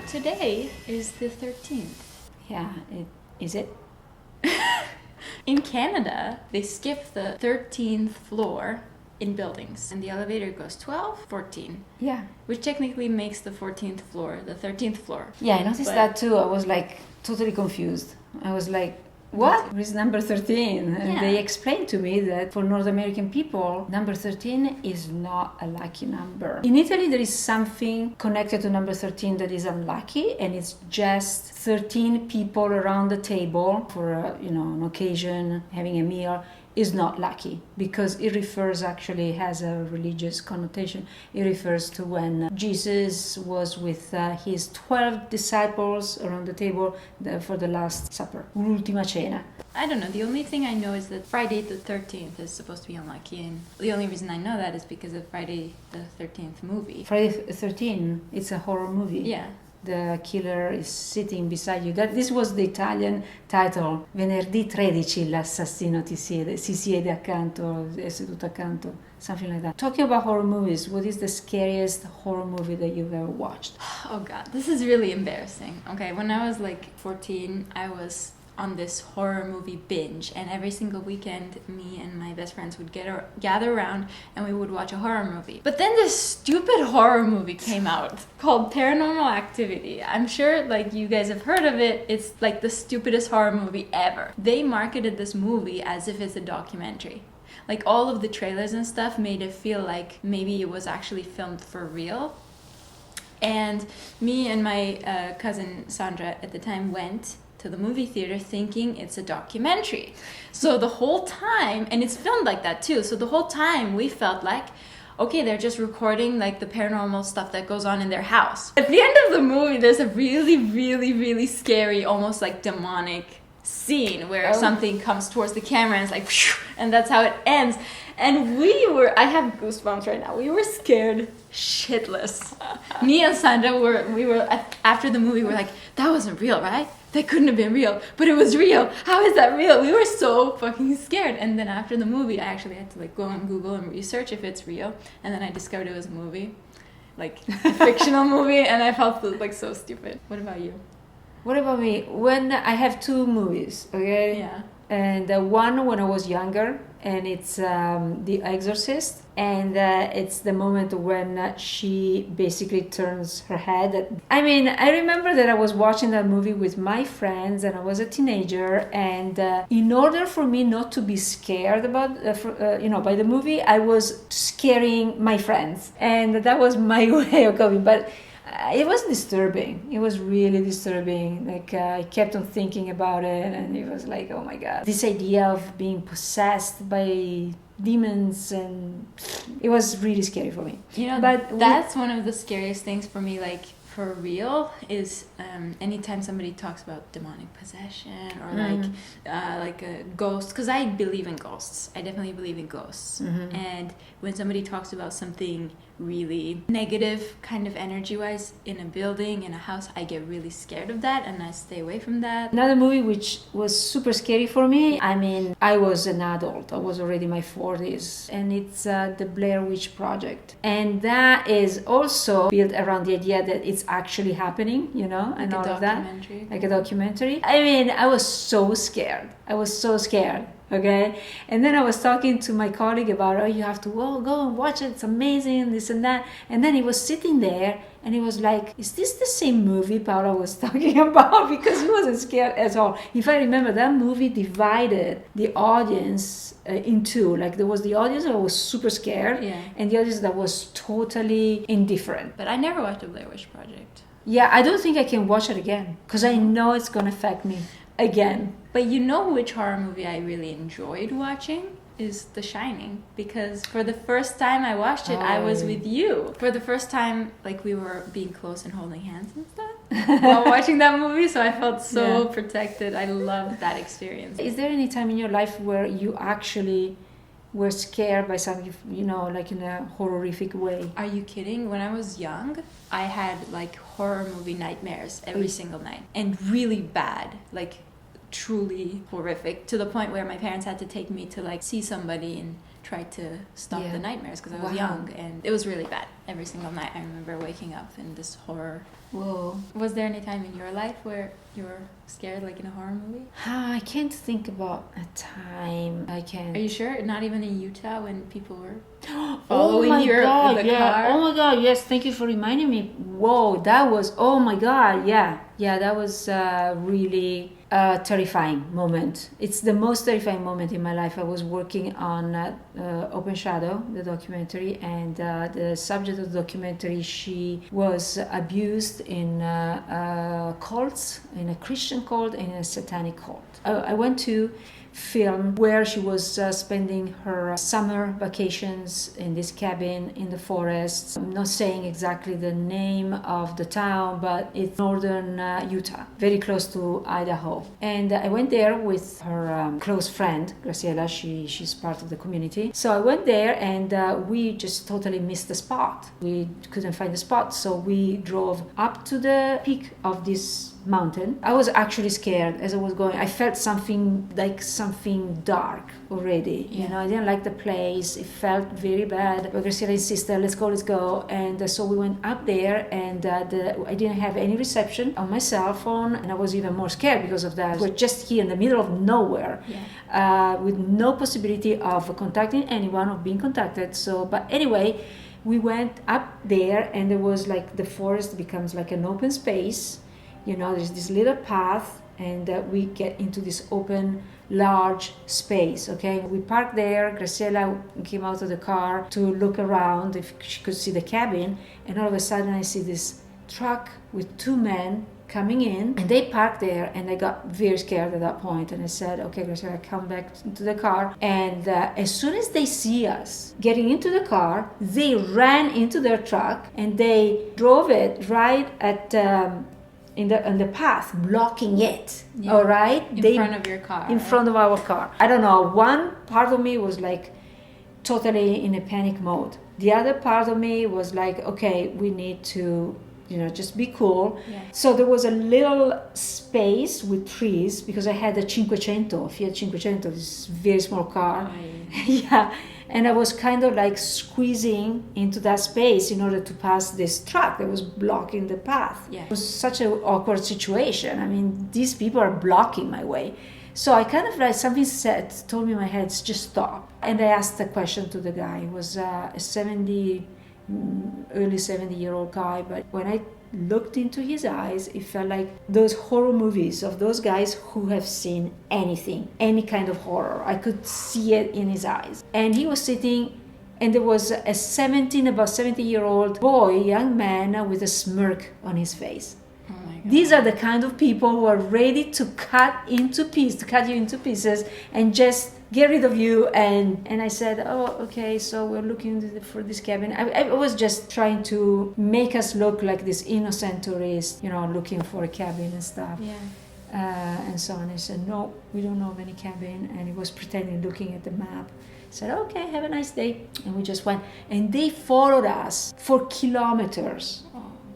Today is the 13th. Yeah, is it? In Canada, they skip the 13th floor in buildings, and the elevator goes 12, 14. Yeah. Which technically makes the 14th floor the 13th floor. Yeah, I noticed that too. I was like totally confused. I was like, what is number 13? And they explained to me that for North American people, number 13 is not a lucky number. In Italy, there is something connected to number 13 that is unlucky, and it's just 13 people around the table for an occasion, having a meal, is not lucky, because it has a religious connotation. It refers to when Jesus was with his 12 disciples around the table for the Last Supper, l'ultima cena. I don't know, the only thing I know is that Friday the 13th is supposed to be unlucky, and the only reason I know that is because of Friday the 13th movie. Friday the 13th, it's a horror movie. Yeah. The killer is sitting beside you. This was the Italian title. Venerdì 13 l'assassino si siede accanto, è seduto accanto, something like that. Talking about horror movies, what is the scariest horror movie that you've ever watched? Oh God, this is really embarrassing. Okay, when I was like 14, I was on this horror movie binge, and every single weekend me and my best friends would gather around and we would watch a horror movie. But then this stupid horror movie came out called Paranormal Activity. I'm sure like you guys have heard of it. It's like the stupidest horror movie ever. They marketed this movie as if it's a documentary. Like all of the trailers and stuff made it feel like maybe it was actually filmed for real. And me and my cousin Sandra at the time went to the movie theater thinking it's a documentary. So the whole time, and it's filmed like that too, so the whole time we felt like, okay, they're just recording like the paranormal stuff that goes on in their house. At the end of the movie, there's a really, really, really scary, almost like demonic scene where something comes towards the camera and it's like, whoosh, and that's how it ends. And I have goosebumps right now. We were scared shitless. Me and Sandra after the movie, we're like, that wasn't real, right? That couldn't have been real, but it was real. How is that real? We were so fucking scared. And then after the movie, I actually had to like go on Google and research if it's real. And then I discovered it was a movie, like a fictional movie, and I felt like so stupid. What about you? What about me? When I have two movies, okay? Yeah. And one when I was younger, and it's The Exorcist, and it's the moment when she basically turns her head. I mean, I remember that I was watching that movie with my friends, and I was a teenager, and in order for me not to be scared about, by the movie, I was scaring my friends, and that was my way of coping. But it was disturbing. It was really disturbing. Like I kept on thinking about it, and it was like, oh my God, this idea of being possessed by demons, and it was really scary for me. But that's one of the scariest things for me, like for real, is anytime somebody talks about demonic possession or like a ghost, because I believe in ghosts. I definitely believe in ghosts. Mm-hmm. And when somebody talks about something really negative kind of energy-wise in a building, in a house, I get really scared of that and I stay away from that. Another movie which was super scary for me, I mean, I was an adult. I was already in my 40s, and it's the Blair Witch Project. And that is also built around the idea that it's actually happening, and all of that. Like a documentary. I mean, I was so scared. Okay, and then I was talking to my colleague about, you have to go and watch it, it's amazing, this and that. And then he was sitting there and he was like, is this the same movie Paula was talking about? Because he wasn't scared at all. If I remember, that movie divided the audience in two. Like there was the audience that was super scared, and the audience that was totally indifferent. But I never watched the Blair Witch Project. Yeah, I don't think I can watch it again because I know it's gonna affect me again. But you know which horror movie I really enjoyed watching? Is The Shining. Because for the first time I watched it, I was with you. For the first time, like we were being close and holding hands and stuff while watching that movie, so I felt so protected. I loved that experience. Is there any time in your life where you actually were scared by something, like in a horrific way? Are you kidding? When I was young, I had like horror movie nightmares every single night, and really bad, like truly horrific, to the point where my parents had to take me to like see somebody and try to stop the nightmares because I was young, and it was really bad. Every single night I remember waking up in this horror. Whoa. Was there any time in your life where you were scared, like in a horror movie? I can't think about a time. I can't. Are you sure? Not even in Utah when people were Oh following my you god, in the yeah. car? Oh my god, yes, thank you for reminding me. Whoa, that was, oh my god, yeah. Yeah, that was really a terrifying moment. It's the most terrifying moment in my life. I was working on Open Shadow, the documentary, and the subject of the documentary, she was abused in cults, in a Christian cult and in a satanic cult. I went to film where she was spending her summer vacations in this cabin in the forest. I'm not saying exactly the name of the town, but it's northern Utah, very close to Idaho. And I went there with her close friend, Graciela. She's part of the community. So I went there, and we just totally missed the spot. We couldn't find the spot, so we drove up to the peak of this mountain. I was actually scared as I was going. I felt something dark already. You know, I didn't like the place. It felt very bad. But Graciela insisted, let's go. And so we went up there, and I didn't have any reception on my cell phone, and I was even more scared because of that. We're just here in the middle of nowhere, with no possibility of contacting anyone, of being contacted. So, but anyway, we went up there, and there was like the forest becomes like an open space. You know, there's this little path, and we get into this open, large space, okay? We parked there. Graciela came out of the car to look around if she could see the cabin, and all of a sudden I see this truck with two men coming in, and they parked there, and I got very scared at that point, and I said, okay, Graciela, come back into the car. And as soon as they see us getting into the car, they ran into their truck, and they drove it right at in the path, blocking it. All right, in front of your car. In front of our car. I don't know. One part of me was like totally in a panic mode. The other part of me was like, okay, we need to, just be cool. So there was a little space with trees because I had a Fiat 500, this very small car. Yeah. And I was kind of like squeezing into that space in order to pass this truck that was blocking the path. It was such an awkward situation. I mean, these people are blocking my way. So I kind of like, something told me in my head, just stop. And I asked a question to the guy. He was a early 70-year-old guy. But when I looked into his eyes, it felt like those horror movies of those guys who have seen anything, any kind of horror. I could see it in his eyes. And he was sitting, and there was about 70-year-old boy, young man, with a smirk on his face. Oh my God. These are the kind of people who are ready to cut you into pieces and just get rid of you. And I said, oh, okay, so we're looking for this cabin. I was just trying to make us look like this innocent tourist, looking for a cabin and stuff. And so on. I said, no, we don't know of any cabin. And he was pretending, looking at the map. I said, okay, have a nice day. And we just went. And they followed us for kilometers.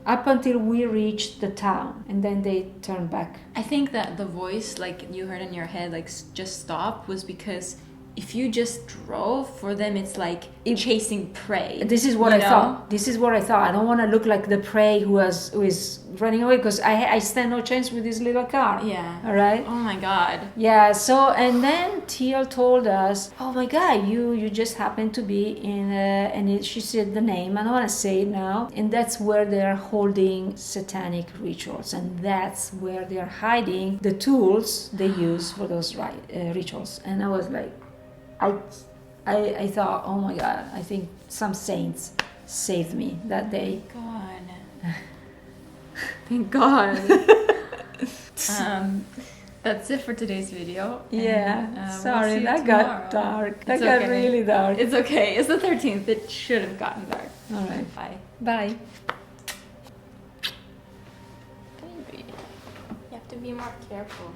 Up until we reached the town, and then they turned back. I think that the voice, like you heard in your head, like just stop, was because if you just drove, for them it's like chasing prey. This is what I thought. I don't want to look like the prey who is running away, because I stand no chance with this little car. All right. Oh my God. Yeah. So, and then Teal told us, oh my God, you just happened to be in she said the name. I don't want to say it now. And that's where they're holding satanic rituals, and that's where they're hiding the tools they use for those rituals. And I was like, I thought, oh my God, I think some saints saved me that day. Thank God. That's it for today's video. Sorry, that got dark. That got really dark. It's okay. It's the 13th. It should have gotten dark. All right. Bye. Bye. Baby, you have to be more careful.